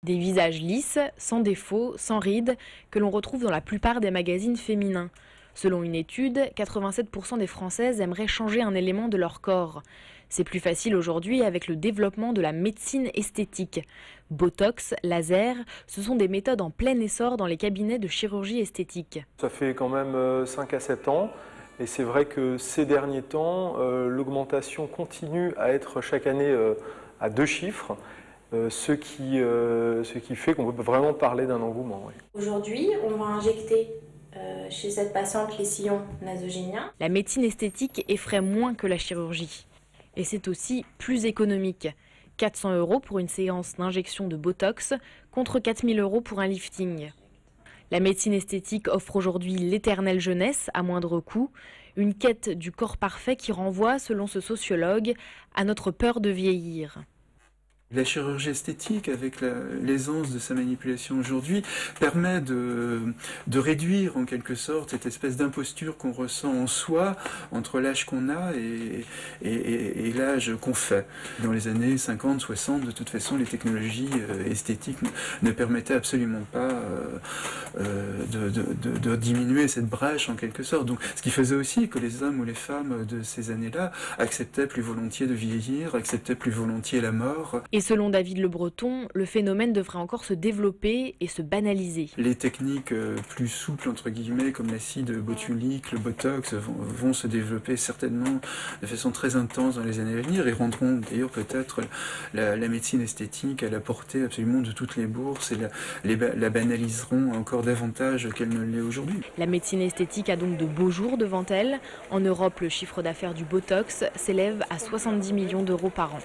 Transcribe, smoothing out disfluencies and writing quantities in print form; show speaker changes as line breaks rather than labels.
Des visages lisses, sans défauts, sans rides, que l'on retrouve dans la plupart des magazines féminins. Selon une étude, 87% des Françaises aimeraient changer un élément de leur corps. C'est plus facile aujourd'hui avec le développement de la médecine esthétique. Botox, laser, ce sont des méthodes en plein essor dans les cabinets de chirurgie esthétique.
Ça fait quand même 5 à 7 ans. Et c'est vrai que ces derniers temps, l'augmentation continue à être chaque année à 2 chiffres. Ce qui fait qu'on peut vraiment parler d'un engouement. Oui.
Aujourd'hui, on va injecter chez cette patiente les sillons nasogéniens.
La médecine esthétique effraie moins que la chirurgie. Et c'est aussi plus économique. 400 € pour une séance d'injection de Botox contre 4000 € pour un lifting. La médecine esthétique offre aujourd'hui l'éternelle jeunesse à moindre coût, une quête du corps parfait qui renvoie, selon ce sociologue, à notre peur de vieillir.
La chirurgie esthétique, avec l'aisance de sa manipulation aujourd'hui, permet de réduire en quelque sorte cette espèce d'imposture qu'on ressent en soi entre l'âge qu'on a et l'âge qu'on fait. Dans les années 50, 60, de toute façon, les technologies esthétiques ne permettaient absolument pas de diminuer cette brèche en quelque sorte. Donc, ce qui faisait aussi que les hommes ou les femmes de ces années-là acceptaient plus volontiers de vieillir, acceptaient plus volontiers la mort.
Et selon David Le Breton, le phénomène devrait encore se développer et se banaliser.
Les techniques plus souples, entre guillemets, comme l'acide botulique, le botox, vont se développer certainement de façon très intense dans les années à venir et rendront d'ailleurs peut-être la médecine esthétique à la portée absolument de toutes les bourses et la banaliseront encore davantage qu'elle ne l'est aujourd'hui.
La médecine esthétique a donc de beaux jours devant elle. En Europe, le chiffre d'affaires du Botox s'élève à 70 millions € par an.